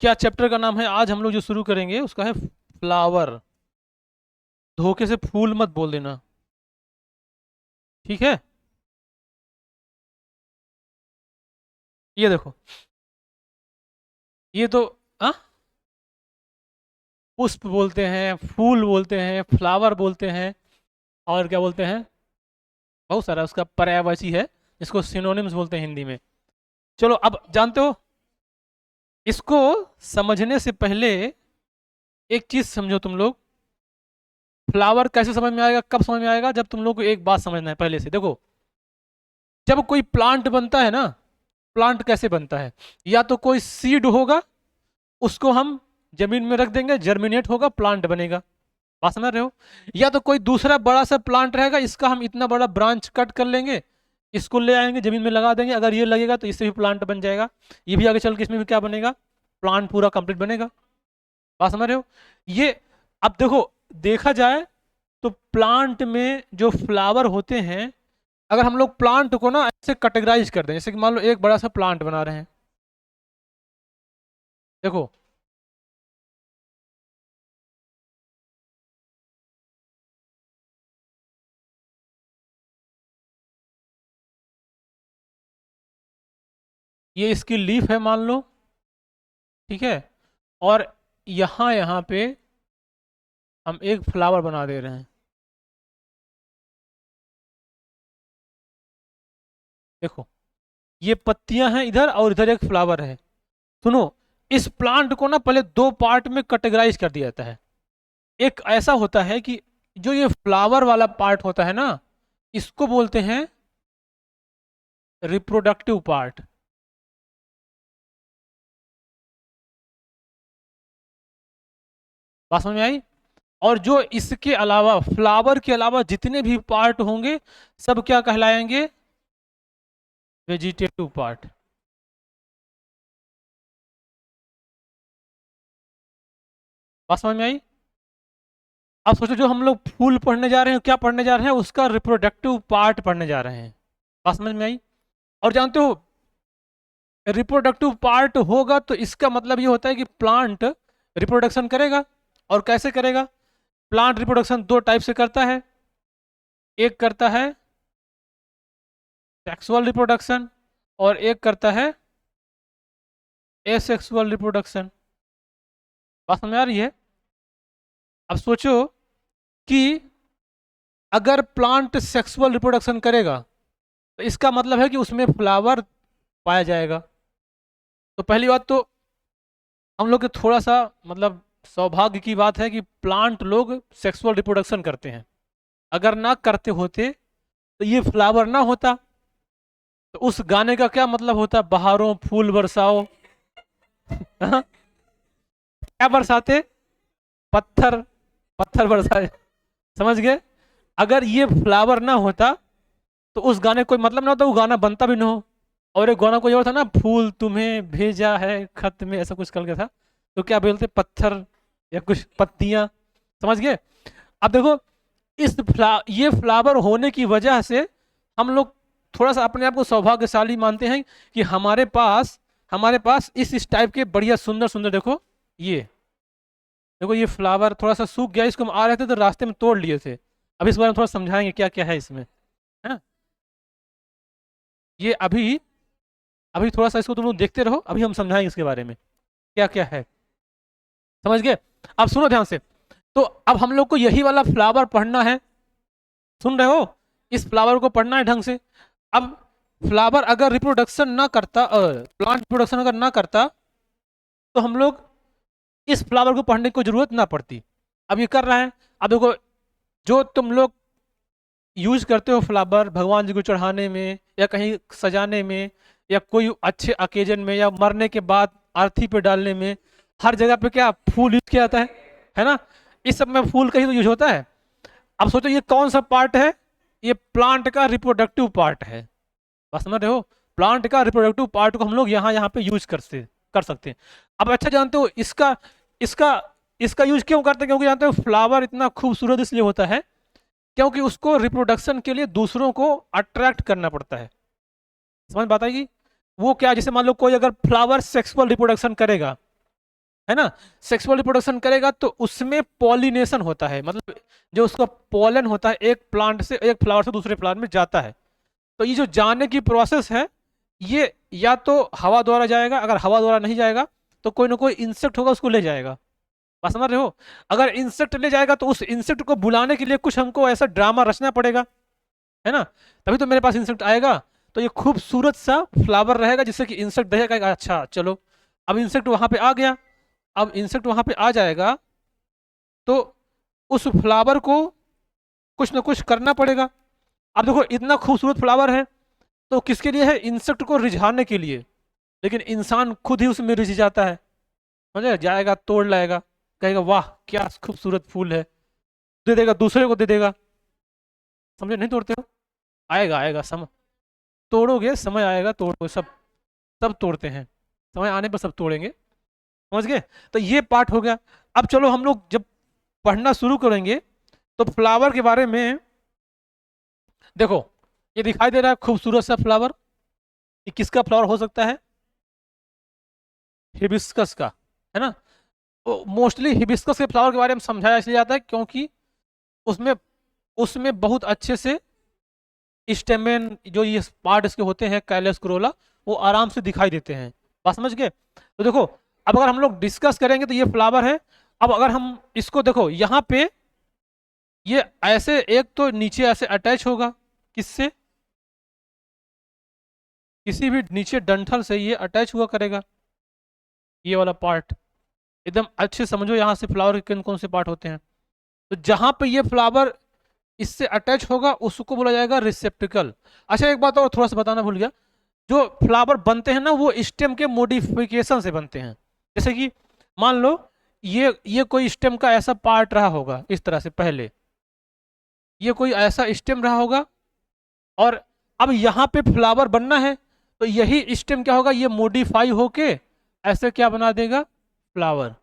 क्या चैप्टर का नाम है आज हम लोग जो शुरू करेंगे उसका है फ्लावर। धोखे से फूल मत बोल देना, ठीक है। ये देखो, ये तो आ? पुष्प बोलते हैं, फूल बोलते हैं, फ्लावर बोलते हैं, और क्या बोलते हैं, बहुत सारा उसका पर्यायवाची है जिसको सिनोनिम्स बोलते हैं हिंदी में। चलो अब जानते हो, इसको समझने से पहले एक चीज समझो तुम लोग। फ्लावर कैसे समझ में आएगा, कब समझ में आएगा, जब तुम लोग को एक बात समझना है पहले से। देखो, जब कोई प्लांट बनता है ना, प्लांट कैसे बनता है, या तो कोई सीड होगा, उसको हम जमीन में रख देंगे, जर्मिनेट होगा, प्लांट बनेगा। बात समझ रहे हो। या तो कोई दूसरा बड़ा सा प्लांट रहेगा, इसका हम इतना बड़ा ब्रांच कट कर लेंगे, इसको ले आएंगे जमीन में लगा देंगे, अगर ये लगेगा तो इससे भी प्लांट बन जाएगा। ये भी आगे चल के इसमें भी क्या बनेगा, प्लांट पूरा कंप्लीट बनेगा। बात समझ रहे हो। ये अब देखो, देखा जाए तो प्लांट में जो फ्लावर होते हैं, अगर हम लोग प्लांट को ना ऐसे कैटेगराइज कर दें, जैसे कि मान लो एक बड़ा सा प्लांट बना रहे हैं, देखो ये इसकी लीफ है मान लो, ठीक है। और यहाँ यहाँ पे हम एक फ्लावर बना दे रहे हैं। देखो, ये पत्तियां हैं इधर और इधर एक फ्लावर है। सुनो, इस प्लांट को ना पहले दो पार्ट में कैटेगराइज कर दिया जाता है। एक ऐसा होता है कि जो ये फ्लावर वाला पार्ट होता है ना, इसको बोलते हैं रिप्रोडक्टिव पार्ट। बात समझ में आई। और जो इसके अलावा, फ्लावर के अलावा जितने भी पार्ट होंगे, सब क्या कहलाएंगे, वेजिटेटिव पार्ट। बात समझ में आई। अब सोचो, जो हम लोग फूल पढ़ने जा रहे हैं, क्या पढ़ने जा रहे हैं, उसका रिप्रोडक्टिव पार्ट पढ़ने जा रहे हैं। बात समझ में आई। और जानते हो, रिप्रोडक्टिव पार्ट होगा तो इसका मतलब ये होता है कि प्लांट रिप्रोडक्शन करेगा। और कैसे करेगा, प्लांट रिप्रोडक्शन दो टाइप से करता है। एक करता है सेक्सुअल रिप्रोडक्शन, और एक करता है एसेक्सुअल रिप्रोडक्शन। बात समझ में आ रही है। अब सोचो कि अगर प्लांट सेक्सुअल रिप्रोडक्शन करेगा तो इसका मतलब है कि उसमें फ्लावर पाया जाएगा। तो पहली बात तो हम लोग के थोड़ा सा मतलब सौभाग्य की बात है कि प्लांट लोग सेक्सुअल रिप्रोडक्शन करते हैं। अगर ना करते होते तो ये फ्लावर ना होता। तो उस गाने का क्या मतलब होता, बहारों फूल बरसाओ। हाँ? क्या बरसाते, पत्थर, पत्थर बरसाए। समझ गए। अगर ये फ्लावर ना होता तो उस गाने कोई मतलब ना होता, वो गाना बनता भी ना हो। और एक गाना कोई और था ना, फूल तुम्हें भेजा है खत में, ऐसा कुछ करके था। तो क्या बोलते, पत्थर या कुछ पत्तियां। समझ गए। अब देखो, ये फ्लावर होने की वजह से हम लोग थोड़ा सा अपने आप को सौभाग्यशाली मानते हैं कि हमारे पास इस टाइप के बढ़िया सुंदर सुंदर, देखो ये, देखो ये फ्लावर थोड़ा सा सूख गया, इसको हम आ रहे थे तो रास्ते में तोड़ लिए थे। अब इस बारे में थोड़ा समझाएंगे क्या क्या है इसमें, है ना। ये अभी अभी थोड़ा सा इसको तुम लोग देखते रहो, अभी हम समझाएंगे इसके बारे में क्या क्या है। समझ गए। अब सुनो ध्यान से। तो अब हम लोग को यही वाला फ्लावर पढ़ना है, सुन रहे हो, इस फ्लावर को पढ़ना है ढंग से। अब फ्लावर अगर रिप्रोडक्शन ना करता, प्लांट रिप्रोडक्शन अगर ना करता, तो हम लोग इस फ्लावर को पढ़ने की जरूरत ना पड़ती। अब ये कर रहा है। अब देखो, जो तुम लोग यूज करते हो फ्लावर भगवान जी को चढ़ाने में, या कहीं सजाने में, या कोई अच्छे अकेजन में, या मरने के बाद आरती पे डालने में, हर जगह पे क्या फूल यूज किया जाता है ना। इस सब में फूल का ही तो यूज होता है। अब सोचो ये कौन सा पार्ट है, ये प्लांट का रिप्रोडक्टिव पार्ट है। बस समझ रहे हो। प्लांट का रिप्रोडक्टिव पार्ट को हम लोग यहाँ यहाँ पे यूज कर सकते हैं। अब अच्छा जानते हो इसका इसका इसका यूज क्यों करते हैं, क्योंकि जानते हो फ्लावर इतना खूबसूरत इसलिए होता है क्योंकि उसको रिप्रोडक्शन के लिए दूसरों को अट्रैक्ट करना पड़ता है। समझ बात आएगी। वो क्या, जैसे मान लो कोई अगर फ्लावर सेक्सुअल रिप्रोडक्शन करेगा, है ना। सेक्सुअल रिप्रोडक्शन करेगा तो उसमें पॉलिनेशन होता है, मतलब जो उसका पॉलन होता है एक प्लांट से, एक फ्लावर से दूसरे फ्लावर में जाता है। तो ये जो जाने की प्रोसेस है, ये या तो हवा द्वारा जाएगा, अगर हवा द्वारा नहीं जाएगा तो कोई ना कोई इंसेक्ट होगा उसको ले जाएगा। बात समझ रहे हो। अगर इंसेक्ट ले जाएगा तो उस इंसेक्ट को बुलाने के लिए कुछ हमको ऐसा ड्रामा रचना पड़ेगा, है ना, तभी तो मेरे पास इंसेक्ट आएगा। तो ये खूबसूरत सा फ्लावर रहेगा जिससे कि इंसेक्ट देखेगा, अच्छा चलो अब इंसेक्ट वहां पे आ गया। अब इंसेक्ट वहां पे आ जाएगा तो उस फ्लावर को कुछ ना कुछ करना पड़ेगा। अब देखो इतना खूबसूरत फ्लावर है तो किसके लिए है, इंसेक्ट को रिझाने के लिए। लेकिन इंसान खुद ही उसमें रिझ जाता है, समझे, जाएगा तोड़ लाएगा, कहेगा वाह क्या खूबसूरत फूल है, दे देगा, दूसरे को दे देगा। समझे, नहीं तोड़ते हो। आएगा आएगा समय, तोड़ोगे, समय आएगा, तोड़ोगे, सब सब तोड़ते हैं, समय आने पर सब तोड़ेंगे। समझ गए। तो ये पार्ट हो गया। अब चलो हम लोग जब पढ़ना शुरू करेंगे तो फ्लावर के बारे में देखो, ये दिखाई दे रहा है खूबसूरत सा फ्लावर, ये किसका फ्लावर हो सकता है, हिबिस्कस का, है ना। मोस्टली हिबिस्कस के फ्लावर के बारे में समझाया इसलिए जाता है क्योंकि उसमें उसमें बहुत अच्छे से स्टेमेन जो ये पार्ट इसके होते हैं कैलस क्रोला, वो आराम से दिखाई देते हैं। बात समझ गए। तो देखो अब अगर हम लोग डिस्कस करेंगे तो ये फ्लावर है। अब अगर हम इसको देखो यहाँ पे, ये ऐसे एक तो नीचे ऐसे अटैच होगा, किससे, किसी भी नीचे डंठल से ये अटैच हुआ करेगा, ये वाला पार्ट। एकदम अच्छे समझो यहाँ से फ्लावर के कौन कौन से पार्ट होते हैं। तो जहां पे ये फ्लावर इससे अटैच होगा उसको बोला जाएगा रिसेप्टिकल। अच्छा एक बात और थोड़ा सा बताना भूल गया, जो फ्लावर बनते हैं ना वो स्टेम के मॉडिफिकेशन से बनते हैं। जैसे कि मान लो ये कोई स्टेम का ऐसा पार्ट रहा होगा इस तरह से, पहले ये कोई ऐसा स्टेम रहा होगा और अब यहाँ पे फ्लावर बनना है तो यही स्टेम क्या होगा, ये मॉडिफाई होके ऐसे क्या बना देगा, फ्लावर।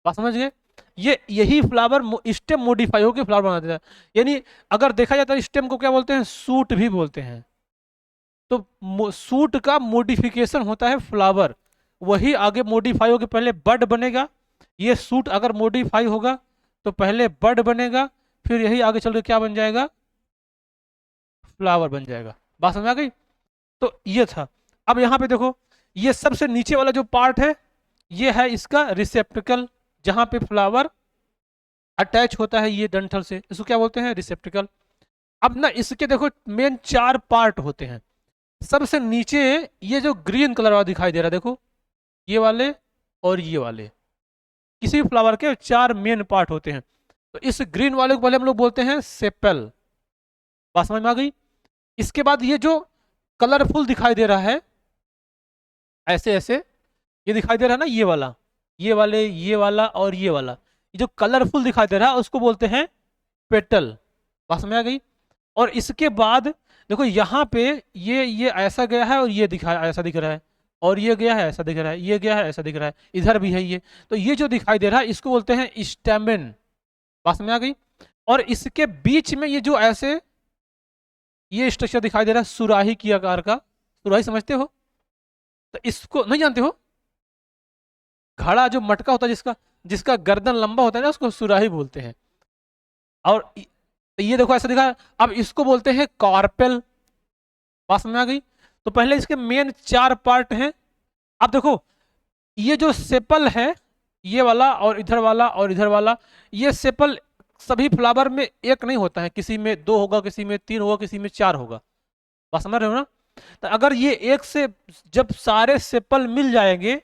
बात समझ गए। ये यही फ्लावर स्टेम मॉडिफाई होकर फ्लावर बना देता है। यानी अगर देखा जाता है स्टेम को क्या बोलते हैं, सूट भी बोलते हैं। तो सूट का मॉडिफिकेशन होता है फ्लावर, वही आगे मॉडिफाई होकर पहले बड बनेगा। ये सूट अगर मॉडिफाई होगा तो पहले बड बनेगा, फिर यही आगे चल के क्या बन जाएगा, फ्लावर बन जाएगा। बात समझ आ गई। तो ये था। अब यहाँ पे देखो ये सबसे नीचे वाला जो पार्ट है ये है इसका रिसेप्टिकल, जहां पे फ्लावर अटैच होता है ये डंठल से, इसको क्या बोलते हैं, रिसेप्टिकल। अब ना इसके देखो मेन 4 पार्ट होते हैं। सबसे नीचे ये जो ग्रीन कलर वाला दिखाई दे रहा है, देखो ये वाले और ये वाले, किसी भी फ्लावर के 4 मेन पार्ट होते हैं। तो इस ग्रीन वाले को पहले हम लोग बोलते हैं सेपल। बात समझ में आ गई। इसके बाद ये जो कलरफुल दिखाई दे रहा है ऐसे ऐसे, ये दिखाई दे रहा है ना, ये वाला, ये वाले, ये वाला और ये वाला, ये जो कलरफुल दिखाई दे रहा है उसको बोलते हैं पेटल। बात समझ आ गई। और इसके बाद देखो यहाँ पे ये ऐसा गया है और ये दिखा ऐसा दिख रहा है, और ये गया है ऐसा दिख रहा है, ये गया है ऐसा दिख रहा है, इधर भी है ये। तो ये जो दिखाई दे रहा है इसको बोलते हैं स्टेमेन। बात समझ आ गई। और इसके बीच में ये जो ऐसे ये स्ट्रक्चर दिखाई दे रहा है सुराही की आकार का, सुराही समझते हो, तो इसको नहीं जानते हो, घड़ा जो मटका होता है जिसका जिसका गर्दन लंबा होता है ना उसको सुराही बोलते हैं। और तो ये देखो ऐसा दिखा है। अब इसको बोलते हैं कार्पेल। बात समझ आ गई। तो पहले इसके मेन 4 पार्ट हैं। अब देखो ये जो सेपल है, ये वाला और इधर वाला और इधर वाला, ये सेपल सभी फ्लावर में एक नहीं होता है, किसी में 2 होगा, किसी में 3 होगा, किसी में 4 होगा। बात समझ रहे हो ना। तो अगर ये एक से जब सारे सेपल मिल जाएंगे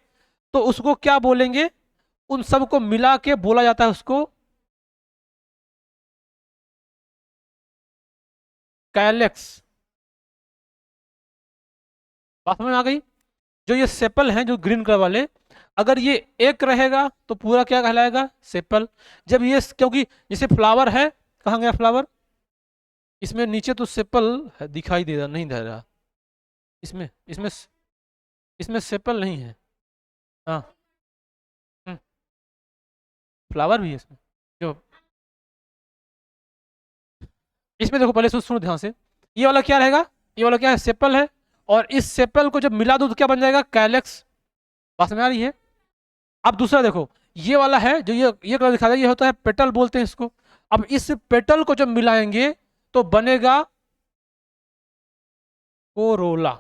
तो उसको क्या बोलेंगे, उन सबको मिला के बोला जाता है उसको कैलेक्स। बात समझ में आ गई। जो ये सेपल हैं जो ग्रीन कलर वाले, अगर ये एक रहेगा तो पूरा क्या कहलाएगा, सेपल। जब ये क्योंकि जैसे फ्लावर है, कहाँ गया फ्लावर, इसमें नीचे तो सेपल दिखाई दे रहा नहीं दे रहा, इसमें इसमें इसमें सेपल नहीं है। हाँ फ्लावर भी है इसमें, जो इसमें देखो पहले सुनो ध्यान से, ये वाला क्या रहेगा, ये वाला क्या है, सेपल है। और इस सेपल को जब मिला दो तो क्या बन जाएगा, कैलेक्स। बात समझ आ रही है। अब दूसरा देखो, ये वाला है जो ये कलर दिखा रहा है, ये होता है पेटल बोलते हैं इसको। अब इस पेटल को जब मिलाएंगे तो बनेगा कोरोला।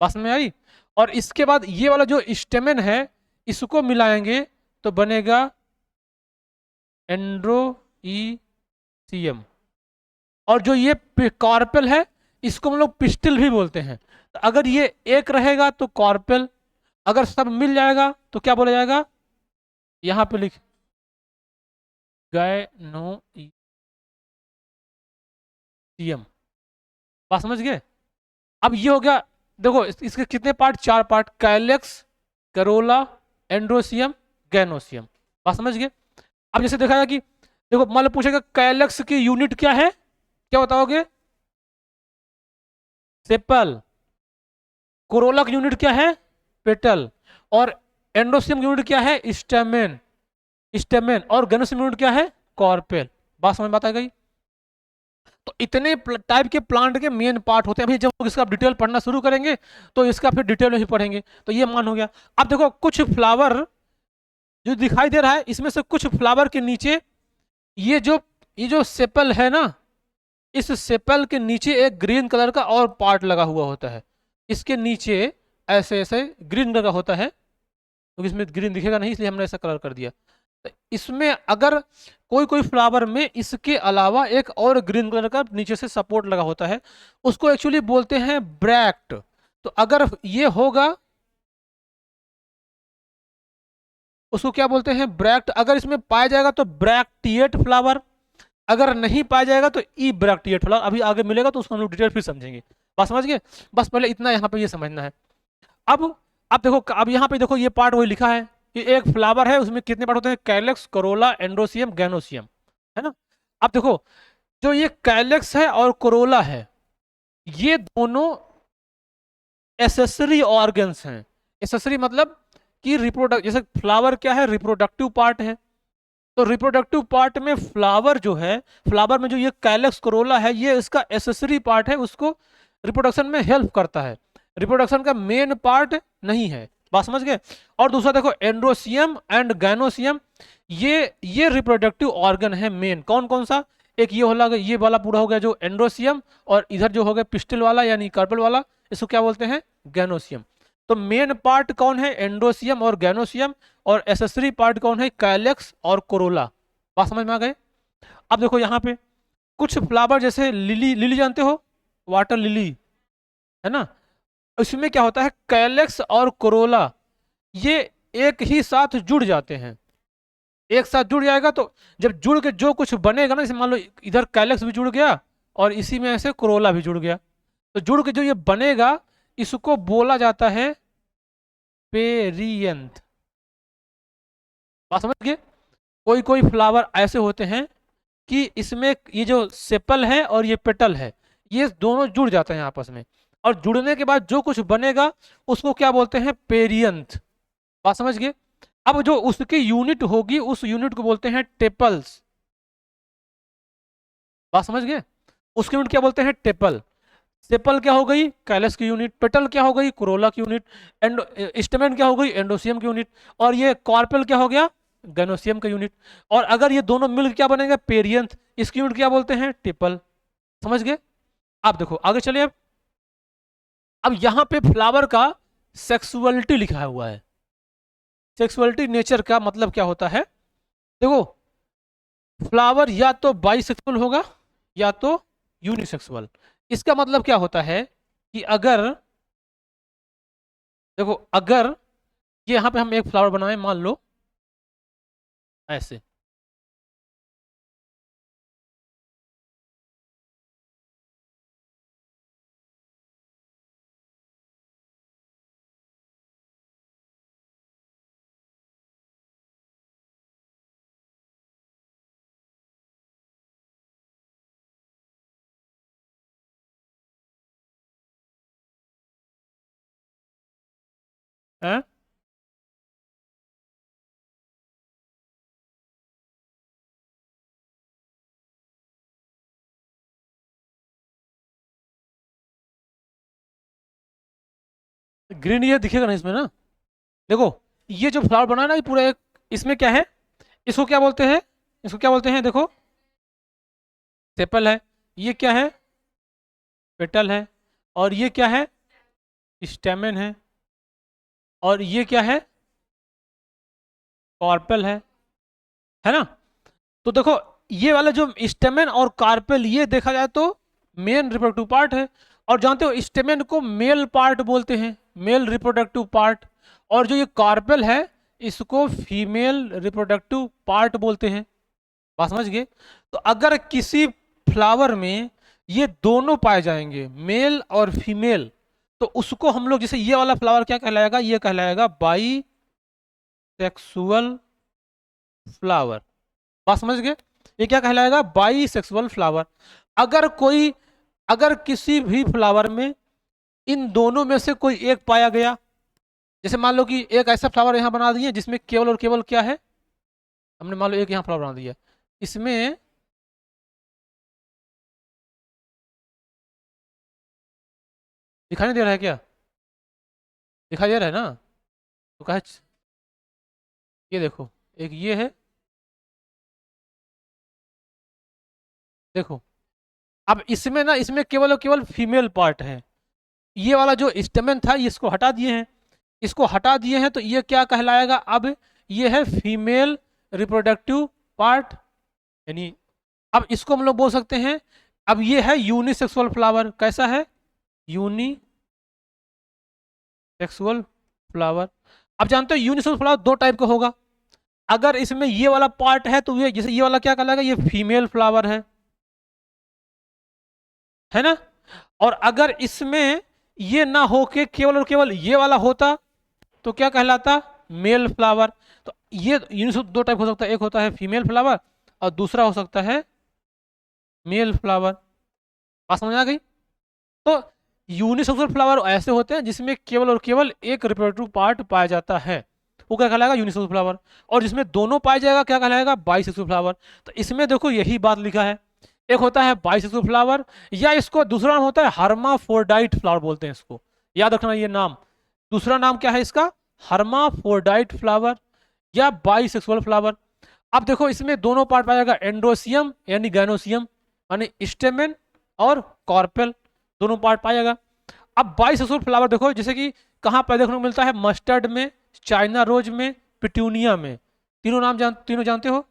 बात समझ में आई? और इसके बाद ये वाला जो स्टेमेन है, इसको मिलाएंगे तो बनेगा एंड्रोईसियम। और जो ये कॉर्पेल है, इसको हम लोग पिस्टिल भी बोलते हैं। तो अगर ये एक रहेगा तो कॉर्पेल, अगर सब मिल जाएगा तो क्या बोला जाएगा? यहां पे लिख, गैनोईसियम। बात समझ गए? अब ये हो गया, देखो इसके कितने पार्ट? चार part, calyx, Corolla, androecium, gynoecium. बात समझ गए? अब जैसे देखा जाए कि देखो, मान लो पूछेगा कैलेक्स की यूनिट क्या है, क्या बताओगे? सेपल। कोरोला की यूनिट क्या है? पेटल। और एंडोसियम की यूनिट क्या है? स्टेमेन। स्टेमेन। और गैनोसियम यूनिट क्या है? कॉर्पेल। बात समझ में आता गई? तो इतने टाइप के प्लांट के मेन पार्ट होते हैं। अभी जब इसका डिटेल पढ़ना शुरू करेंगे तो इसका फिर डिटेल में ही पढ़ेंगे। तो ये मान हो गया। अब देखो, कुछ फ्लावर जो दिखाई दे रहा है, इसमें से कुछ फ्लावर के नीचे ये जो सेपल है ना, इस सेपल के नीचे एक ग्रीन कलर का और पार्ट लगा हुआ होता है। इसके नीचे ऐसे ऐसे ग्रीन कलर का होता है, क्योंकि इसमें ग्रीन दिखेगा नहीं इसलिए हमने ऐसा कलर कर दिया। तो इसमें अगर कोई कोई फ्लावर में इसके अलावा एक और ग्रीन कलर का नीचे से सपोर्ट लगा होता है, उसको एक्चुअली बोलते हैं ब्रैक्ट। तो अगर ये होगा, उसको क्या बोलते हैं? ब्रैक्ट। अगर इसमें पाया जाएगा तो ब्रैक्टिएट फ्लावर, अगर नहीं पाया जाएगा तो ई ब्रैक्टिएट फ्लावर। अभी आगे मिलेगा तो उसको हम लोग डिटेल फिर समझेंगे। बात समझ गए? बस पहले इतना यहाँ पे ये समझना है। अब अब देखो, अब यहाँ पे देखो, ये पार्ट वही लिखा है कि एक फ्लावर है, उसमें कितने पार्ट होते हैं? कैलेक्स, करोला, एंड्रोसियम, गैनोसियम, है ना? अब देखो, जो ये कैलेक्स है और कोरोला है, ये दोनों एसेसरी ऑर्गन्स हैं। एसेसरी मतलब कि रिप्रोडक्ट, जैसे फ्लावर क्या है? रिप्रोडक्टिव पार्ट है। तो रिप्रोडक्टिव पार्ट में फ्लावर जो है, फ्लावर में जो ये कैलेक्स कोरोला है, ये इसका एसेसरी पार्ट है, उसको रिप्रोडक्शन में हेल्प करता है। रिप्रोडक्शन का मेन पार्ट नहीं है। बात समझ गए? और दूसरा देखो, एंड्रोसियम एंड गैनोसियम, ये रिप्रोडक्टिव ऑर्गन है मेन। कौन कौन सा? एक ये होला, ये वाला पूरा हो गया जो एंड्रोसियम, और इधर जो हो गया पिस्टल वाला यानी कार्पेल वाला, इसको क्या बोलते हैं? गैनोसियम। तो मेन पार्ट कौन है? एंड्रोसियम और गैनोसियम। और एसेसरी पार्ट कौन है? कैलेक्स और कोरोला। बात समझ में आ गए? अब देखो यहाँ पे कुछ फ्लावर, जैसे लिली, लिली जानते हो? वाटर लिली, है ना? इसमें क्या होता है? कैलेक्स और कोरोला ये एक ही साथ जुड़ जाते हैं। एक साथ जुड़ जाएगा तो जब जुड़ के जो कुछ बनेगा ना, जैसे मान लो इधर कैलेक्स भी जुड़ गया और इसी में ऐसे कोरोला भी जुड़ गया, तो जुड़ के जो ये बनेगा, इसको बोला जाता है पेरियंथ। बात समझ गए? कोई कोई फ्लावर ऐसे होते हैं कि इसमें ये जो सेपल है और ये पेटल है, ये दोनों जुड़ जाते हैं आपस में, और जुड़ने के बाद जो कुछ बनेगा उसको क्या बोलते हैं? पेरियंथ। बात समझ गए? अब जो उसकी यूनिट होगी, उस यूनिट को बोलते हैं टेपल्स। बात समझ गए? उसकी यूनिट क्या बोलते हैं? टेपल। सेपल क्या हो गई? कैलस की यूनिट। पेटल क्या हो गई? कोरोला की यूनिट। एंडो स्टेमेन क्या हो गई? एंडोसियम की यूनिट। और ये कॉर्पेल क्या हो गया? गैनोसियम का यूनिट। और अगर ये दोनों मिलकर क्या बनेगा? पेरियंथ। इसकी यूनिट क्या बोलते हैं? टिपल। समझ गए? अब देखो आगे चलिए। अब यहां पे फ्लावर का सेक्सुअलिटी लिखा हुआ है। सेक्सुअलिटी नेचर का मतलब क्या होता है? देखो, फ्लावर या तो बाइसेक्सुअल होगा या तो यूनिसेक्सुअल। इसका मतलब क्या होता है कि अगर, देखो, अगर ये यहां पे हम एक फ्लावर बनाए, मान लो ऐसे, हैं? ग्रीन ये दिखेगा ना इसमें ना? देखो, ये जो फ्लावर बना ना ये पूरा एक, इसमें क्या है, इसको क्या बोलते हैं, इसको क्या बोलते हैं, देखो सेपल है, ये क्या है, पेटल है, और ये क्या है, स्टेमेन है, और ये क्या है, कॉर्पेल है ना। तो देखो ये वाला जो स्टेमेन और कार्पेल, ये देखा जाए तो मेन रिप्रोडक्टिव पार्ट है। और जानते हो स्टेमेन को मेल पार्ट बोलते हैं, मेल रिप्रोडक्टिव पार्ट, और जो ये कार्पेल है इसको फीमेल रिप्रोडक्टिव पार्ट बोलते हैं। बात समझ गए। तो अगर किसी फ्लावर में ये दोनों पाए जाएंगे, मेल और फीमेल, तो उसको हम लोग, जैसे ये वाला फ्लावर क्या कहलाएगा, ये कहलाएगा बाई सेक्सुअल फ्लावर। बात समझ गए, ये क्या कहलाएगा, बाई सेक्सुअल फ्लावर। अगर कोई, अगर किसी भी फ्लावर में इन दोनों में से कोई एक पाया गया, जैसे मान लो कि एक ऐसा फ्लावर यहाँ बना दिए जिसमें केवल और केवल क्या है, हमने मान लो एक यहाँ फ्लावर बना दिया, इसमें दिखाई नहीं दे रहा है क्या, दिखाई दे रहा है ना, तो कहे ये देखो, एक ये है, देखो अब इसमें ना, इसमें केवल और केवल फीमेल पार्ट है। ये वाला जो स्टेमेन था इसको हटा दिए हैं, इसको हटा दिए हैं, तो ये क्या कहलाएगा, अब ये है फीमेल रिप्रोडक्टिव पार्ट, यानी अब इसको हम लोग बोल सकते हैं, अब ये है यूनिसेक्सुअल फ्लावर। कैसा है, यूनिसेक्सुअल फ्लावर। अब जानते हो यूनिसेक्सुअल फ्लावर दो टाइप का होगा। अगर इसमें ये वाला पार्ट है तो ये, जैसे ये वाला क्या कहलाएगा, ये फीमेल फ्लावर है ना। और अगर इसमें ये ना हो के केवल और केवल ये वाला होता तो क्या कहलाता, मेल फ्लावर। तो ये यूनिसेक्सुअल दो टाइप हो सकता है, एक होता है फीमेल फ्लावर और दूसरा हो सकता है मेल फ्लावर। बात समझ आ गई। तो यूनिसेक्सुअल फ्लावर ऐसे होते हैं जिसमें केवल और केवल एक रिप्रोडक्टिव पार्ट पाया जाता है, वो क्या कहलाएगा, यूनिसेक्सुअल फ्लावर। और जिसमें दोनों पाया जाएगा क्या कहलाएगा, बाइसेक्सुअल फ्लावर। तो इसमें देखो यही बात लिखा है, एक होता है बाइसेक्सुअल फ्लावर, या इसको दूसरा नाम होता है हर्माफोर्डाइट फ्लावर बोलते हैं इसको, याद रखना ये नाम। दूसरा नाम क्या है इसका, हर्माफोर्डाइट फ्लावर या बाइसेक्सुअल फ्लावर। अब देखो इसमें दोनों पार्ट पाया जाएगा, एंड्रोसियम यानी गैनोसियम यानी स्टेमेन और कॉर्पेल, दोनों पार्ट पाएगा। अब बाइसेक्सुअल फ्लावर देखो, जैसे कि कहाँ पर देखने को मिलता है, मस्टर्ड में, चाइना रोज में, पिट्यूनिया में। तीनों नाम तीनों जानते हो।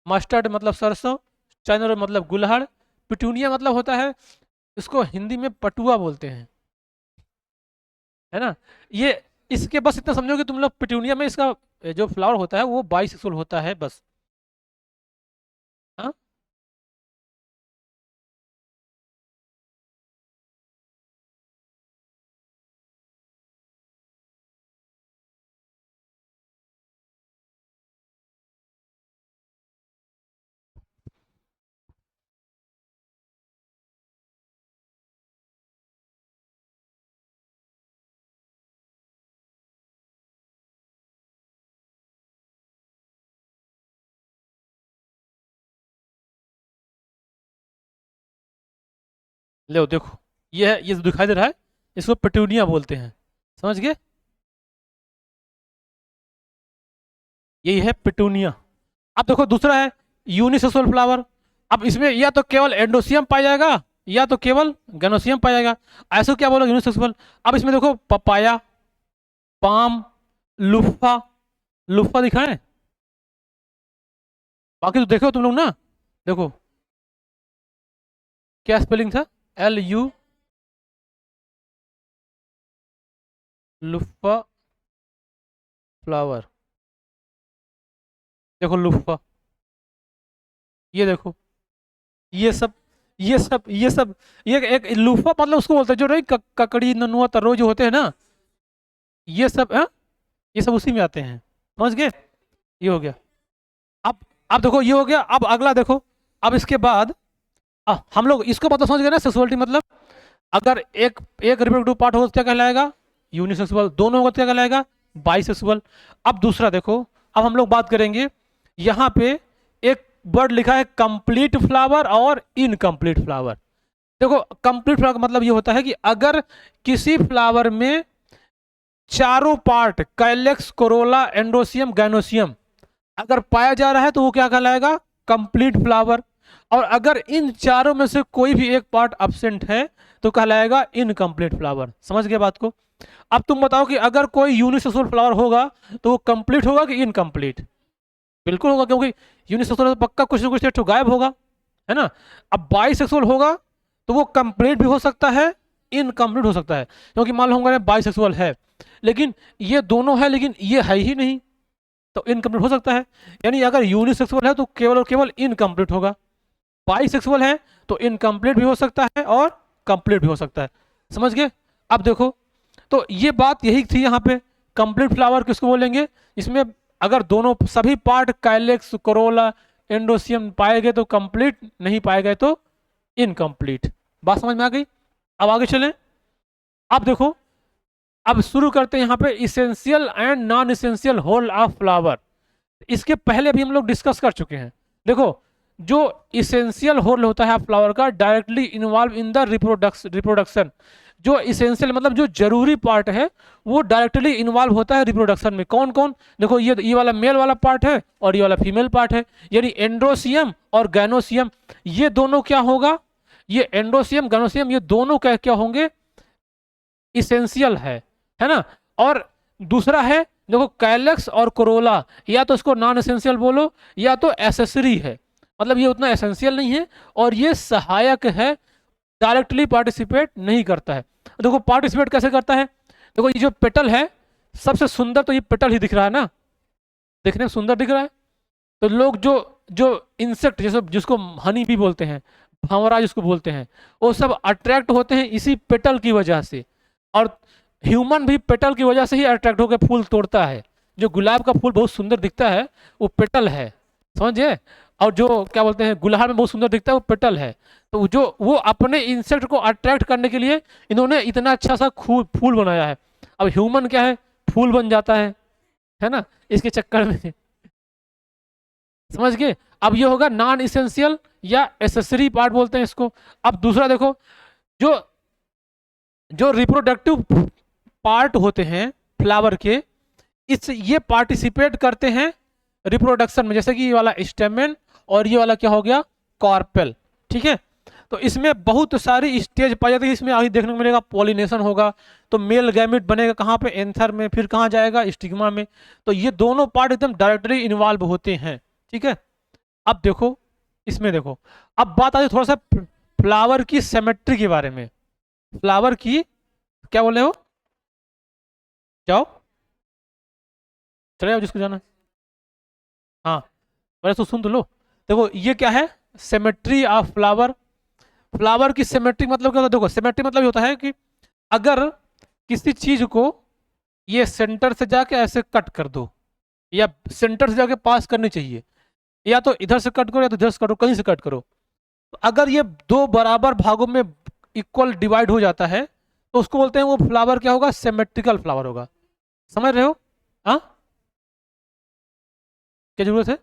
मस्टर्ड मतलब सरसों, चाइना रोज मतलब गुलहड़, पिट्यूनिया मतलब होता है, इसको हिंदी में पटुआ बोलते हैं, है ना। ये इसके बस इतना समझो कि तुम लोग पिट्यूनिया में इसका जो फ्लावर होता है वो बाइसेक्सुअल होता है बस। हाँ लो देखो, ये है, ये जो दिखाई दे रहा है इसको पिट्यूनिया बोलते हैं, समझ गए, यही है पिटूनिया। अब देखो दूसरा है यूनिसेक्सुअल फ्लावर। अब इसमें या तो केवल एंडोसियम पाया जाएगा या तो केवल गैनोसियम पाया जाएगा, ऐसे क्या बोलो यूनिसेक्सुअल। अब इसमें देखो पपाया, पाम, लुफा, लुफा दिखाएं, बाकी तो देखो तुम लोग ना, देखो क्या स्पेलिंग था, LU, लुफा फ्लावर, देखो लुफा, ये देखो, ये सब ये सब ये एक लूफा मतलब उसको बोलते हैं जो नहीं ककड़ी ननुआ तर्रो जो होते हैं ना, ये सब है, ये सब उसी में आते हैं, समझ गए। ये हो गया। अब अब देखो ये हो गया। अब अगला देखो, अब इसके बाद हम लोग इसको मतलब समझ गए ना, सेक्सुअलिटी मतलब अगर एक एक रिप्रोडक्टिव पार्ट होगा तो क्या कहलाएगा, यूनिसेक्सुअल, दोनों होगा तो क्या कहलाएगा, बाइसेक्सुअल। अब दूसरा देखो, अब हम लोग बात करेंगे यहाँ पे एक वर्ड लिखा है कंप्लीट फ्लावर और इनकम्प्लीट फ्लावर। देखो कंप्लीट फ्लावर का मतलब ये होता है कि अगर किसी फ्लावर में चारों पार्ट कैलेक्स, कोरोला, एंडोसियम, गैनोसियम अगर पाया जा रहा है तो वो क्या कहलाएगा? Complete flower. और अगर इन चारों में से कोई भी एक पार्ट अब्सेंट है तो कहलाएगा इनकम्प्लीट फ्लावर। समझ गए बात को? अब तुम बताओ कि अगर कोई यूनिसेक्सुअल फ्लावर होगा तो वो कंप्लीट होगा कि इनकम्प्लीट? बिल्कुल होगा, क्योंकि यूनिसेक्सुअल तो पक्का कुछ ना कुछ तो गायब होगा, है ना। अब बाइसेक्सुअल होगा तो वो कंप्लीट भी हो सकता है, इनकम्प्लीट हो सकता है, क्योंकि मान लो हम बाइसेक्सुअल है लेकिन ये दोनों है लेकिन ये है ही नहीं, तो इनकम्प्लीट हो सकता है। यानी अगर यूनिसेक्सुअल है तो केवल और केवल इनकम्प्लीट होगा, बाइसेक्सुअल है तो इनकम्प्लीट भी हो सकता है और कंप्लीट भी हो सकता है। समझ गए? अब देखो, तो ये बात यही थी यहाँ पे, कंप्लीट फ्लावर किसको बोलेंगे? इसमें अगर दोनों सभी पार्ट कैलेक्स, कोरोला, एंडोसियम पाए गए तो कंप्लीट, नहीं पाए गए तो इनकम्प्लीट। बात समझ में आ गई? अब आगे चलें। अब देखो, अब शुरू करते हैं यहाँ पे essential and non essential whorl of flower. इसके पहले भी हम लोग डिस्कस कर चुके हैं। देखो, जो इसेंशियल होल होता है फ्लावर का, directly involve in the reproduction. जो इसेंशियल मतलब जो जरूरी पार्ट है वो डायरेक्टली इन्वॉल्व होता है रिप्रोडक्शन में। कौन कौन? देखो, ये वाला मेल वाला पार्ट है और ये वाला फीमेल पार्ट है, यानी एंड्रोसियम और गैनोसियम। ये दोनों क्या होगा? ये एंड्रोसियम, गैनोसियम, ये दोनों क्या क्या होंगे? इसेंशियल है ना। और दूसरा है, देखो, कैलेक्स और कोरोला, या तो इसको नॉन एसेंशियल बोलो या तो एसेसरी है, मतलब ये उतना एसेंशियल नहीं है और ये सहायक है, डायरेक्टली पार्टिसिपेट नहीं करता है। देखो पार्टिसिपेट कैसे करता है? देखो, ये जो पेटल है, सबसे सुंदर तो ये पेटल ही दिख रहा है ना, देखने में सुंदर दिख रहा है। तो लोग जो जो इंसेक्ट जैसे जिसको हनी भी बोलते हैं, भंवरा जिसको बोलते हैं, वो सब अट्रैक्ट होते हैं इसी पेटल की वजह से। और ह्यूमन भी पेटल की वजह से ही अट्रैक्ट होकर फूल तोड़ता है। जो गुलाब का फूल बहुत सुंदर दिखता है वो पेटल है, समझे। और जो क्या बोलते हैं गुलाब में बहुत सुंदर दिखता है वो पेटल है। तो जो वो अपने इंसेक्ट को अट्रैक्ट करने के लिए इन्होंने इतना अच्छा सा फूल बनाया है। अब ह्यूमन क्या है, फूल बन जाता है ना, इसके चक्कर में। समझ गए? अब ये होगा नॉन इसेंशियल या एसेसरी पार्ट बोलते हैं इसको। अब दूसरा देखो, जो जो रिप्रोडक्टिव पार्ट होते हैं फ्लावर के, इस ये पार्टिसिपेट करते हैं रिप्रोडक्शन में, जैसे कि ये वाला स्टेमेन और ये वाला क्या हो गया, कॉर्पेल। ठीक है, तो इसमें बहुत सारी स्टेज पाई जाती है। इसमें आगे देखने को मिलेगा पॉलिनेशन होगा, तो मेल गैमेट बनेगा कहाँ पे, एंथर में, फिर कहाँ जाएगा, स्टिग्मा में। तो ये दोनों पार्ट एकदम डायरेक्टली इन्वॉल्व होते हैं। ठीक है, अब देखो, इसमें देखो, अब बात आती है थोड़ा सा फ्लावर की सिमेट्री के बारे में। फ्लावर की क्या बोले हो? जाओ, चले जाओ जिसको जाना है। हाँ, पहले तो सुन तो लो। देखो, ये क्या है, सिमेट्री ऑफ फ्लावर। फ्लावर की सिमेट्री मतलब क्या होता है? देखो, सिमेट्री मतलब ये होता है कि अगर किसी चीज को ये सेंटर से जाके ऐसे कट कर दो, या सेंटर से जाके पास करनी चाहिए, या तो इधर से कट करो या तो इधर से कट करो, कहीं से कट करो। तो अगर ये दो बराबर भागों में इक्वल डिवाइड हो जाता है तो उसको बोलते हैं वो फ्लावर क्या होगा, सिमेट्रिकल फ्लावर होगा। समझ रहे हो? हाँ, क्या जरूरत है?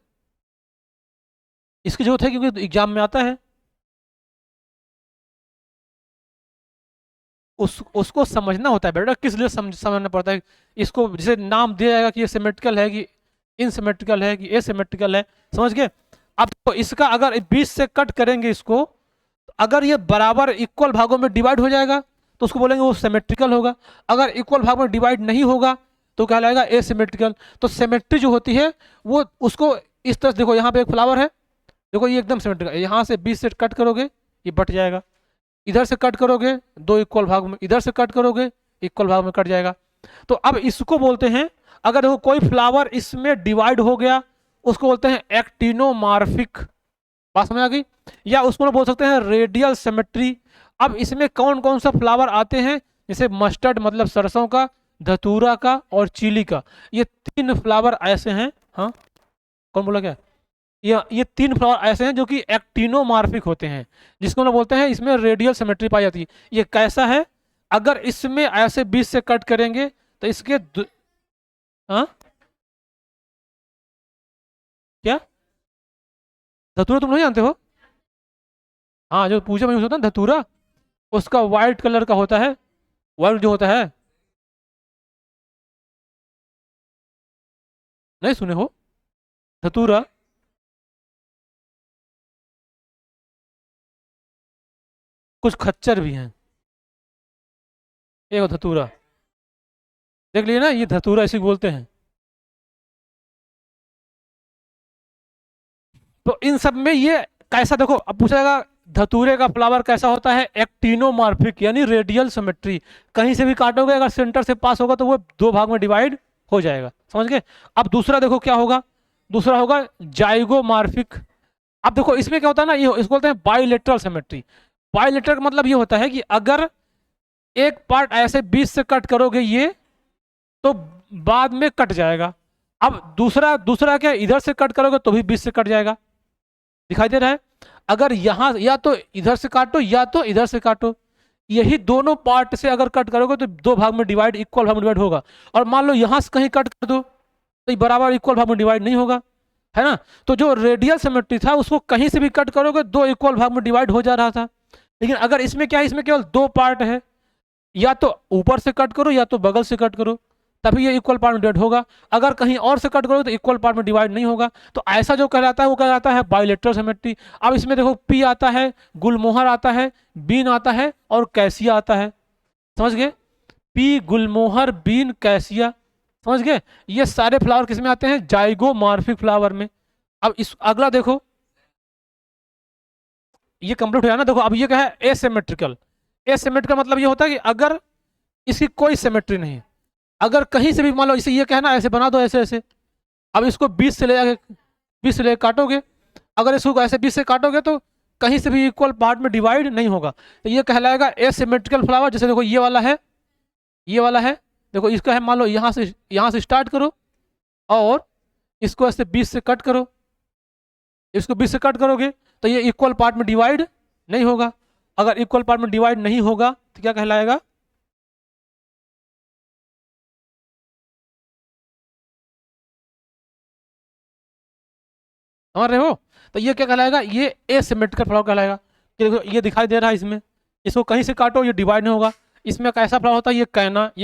इसकी जरूरत है क्योंकि एग्जाम में आता है। उसको समझना होता है बेटा, किस लिए समझना पड़ता है। इसको जैसे नाम दिया जाएगा कि ये सिमेट्रिकल है कि इनसिमेट्रिकल है कि एसिमेट्रिकल है। समझ गए? अब तो इसका अगर 20 से कट करेंगे इसको, तो अगर ये बराबर इक्वल भागों में डिवाइड हो जाएगा तो उसको बोलेंगे वो सिमेट्रिकल होगा। अगर इक्वल भाग में डिवाइड नहीं होगा तो कहलाएगा एसिमेट्रिकल। तो सिमेट्री जो होती है वो उसको इस तरह, देखो यहाँ पे एक फ्लावर है, देखो ये एकदम सिमेट्रिकल, यहाँ से 20 से कट करोगे ये बट जाएगा, इधर से कट करोगे दो इक्वल भाग में, इधर से कट करोगे इक्वल भाग में कट जाएगा। तो अब इसको बोलते हैं, अगर देखो कोई फ्लावर इसमें डिवाइड हो गया उसको बोलते हैं एक्टिनोमार्फिक। बात समझ आ गई? या उसको बोल सकते हैं रेडियल सिमेट्री। अब इसमें कौन कौन सा फ्लावर आते हैं, जैसे मस्टर्ड मतलब सरसों का, धतूरा का और चिली का, ये तीन फ्लावर ऐसे हैं। हाँ, कौन बोला क्या? ये तीन फ्लावर ऐसे हैं जो कि एक्टिनोमार्फिक होते हैं, जिसको हम लोग बोलते हैं इसमें रेडियल सिमेट्री पाई जाती है। ये कैसा है? अगर इसमें ऐसे 20 से कट करेंगे तो इसके हाँ, क्या? धतूरा तुम नहीं जानते हो? हाँ, जो पूजा में यूज होता है ना धतूरा, उसका व्हाइट कलर का होता है, व्हाइट जो होता है। नहीं सुने हो? धतूरा, कुछ खच्चर भी हैं। एक धतूरा, देख लिए ना, ये धतूरा इसी को बोलते हैं। तो इन सब में ये कैसा, देखो अब पूछेगा धतूरे का फ्लावर कैसा होता है, एक्टिनोमॉर्फिक यानी रेडियल सिमेट्री। कहीं से भी काटोगे अगर सेंटर से पास होगा तो वो दो भाग में डिवाइड हो जाएगा, समझ गए। अब दूसरा देखो क्या होगा, दूसरा होगा जाइगोमॉर्फिक। अब देखो इसमें क्या होता है ना, ये इसको बोलते हैं बाइलेटरल सिमेट्री। बाइलेटरल का मतलब ये होता है कि अगर एक पार्ट ऐसे बीच से कट करोगे ये, तो बाद में कट जाएगा। अब दूसरा दूसरा क्या, इधर से कट करोगे तो भी बीच से कट जाएगा, दिखाई दे रहा है। अगर यहाँ या तो इधर से काटो या तो इधर से काटो, यही दोनों पार्ट से अगर कट करोगे तो दो भाग में डिवाइड, इक्वल भाग में डिवाइड होगा। और मान लो यहाँ से कहीं कट कर दो तो ये बराबर इक्वल भाग में डिवाइड नहीं होगा, है ना। तो जो रेडियल सिमेट्री था उसको कहीं से भी कट करोगे दो इक्वल भाग में डिवाइड हो जा रहा था। लेकिन अगर इसमें क्या है, इसमें केवल दो पार्ट है, या तो ऊपर से कट करो या तो बगल से कट करो, तभी ये इक्वल पार्ट में डिवाइड होगा। अगर कहीं और से कट करो तो इक्वल पार्ट में डिवाइड नहीं होगा। तो ऐसा जो कहलाता है वो कहलाता है बाइलेटरल सिमेट्री। अब इसमें देखो पी आता है, गुलमोहर आता है, बीन आता है और कैसिया आता है, समझ गए। पी, गुलमोहर, बीन, कैसिया, समझ गए। ये सारे फ्लावर किस में आते हैं, जाइगोमॉर्फिक फ्लावर में। अब इस अगला देखो, ये कंप्लीट हो गया ना। देखो अब ये क्या है, एसिमेट्रिकल। एसिमेट्रिकल मतलब ये होता है कि अगर इसकी कोई सिमेट्री नहीं है, अगर कहीं से भी मान लो इसे ये कहना ऐसे बना दो ऐसे ऐसे, अब इसको 20 से ले जाके 20 से ले काटोगे, अगर इसको ऐसे 20 से काटोगे तो कहीं से भी इक्वल पार्ट में डिवाइड नहीं होगा, तो ये कहलाएगा एसिमेट्रिकल फ्लावर। जैसे देखो ये वाला है, ये वाला है, देखो इसका है, मान लो यहाँ से स्टार्ट करो और इसको ऐसे 20 से कट करो, इसको 20 से कट करोगे तो ये इक्वल पार्ट में डिवाइड नहीं होगा। अगर इक्वल पार्ट में डिवाइड नहीं होगा तो क्या कहलाएगा, समझ रहे हो। तो ये क्या कहलाएगा, ये एसिमेट्रिकल फ्लावर कहलाएगा। कि देखो ये दिखाई दे रहा है इसमें, इसको कहीं से काटो ये डिवाइड नहीं होगा। इसमें कैसा फ्लावर होता है, ये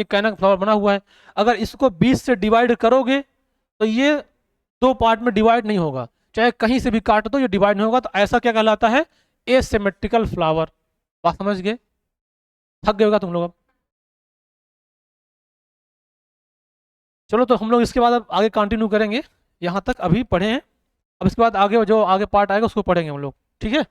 कैना का फ्लावर बना हुआ है। अगर इसको 20 से डिवाइड करोगे तो ये दो पार्ट में डिवाइड नहीं होगा, चाहे कहीं से भी काट दो ये डिवाइड नहीं होगा। तो ऐसा क्या कहलाता है, एसिमेट्रिकल फ्लावर। बात समझ गए, थक गए होगा तुम लोग अब। चलो तो हम लोग इसके बाद अब आगे कंटिन्यू करेंगे, यहाँ तक अभी पढ़े हैं। अब इसके बाद आगे जो आगे पार्ट आएगा उसको पढ़ेंगे हम लोग, ठीक है।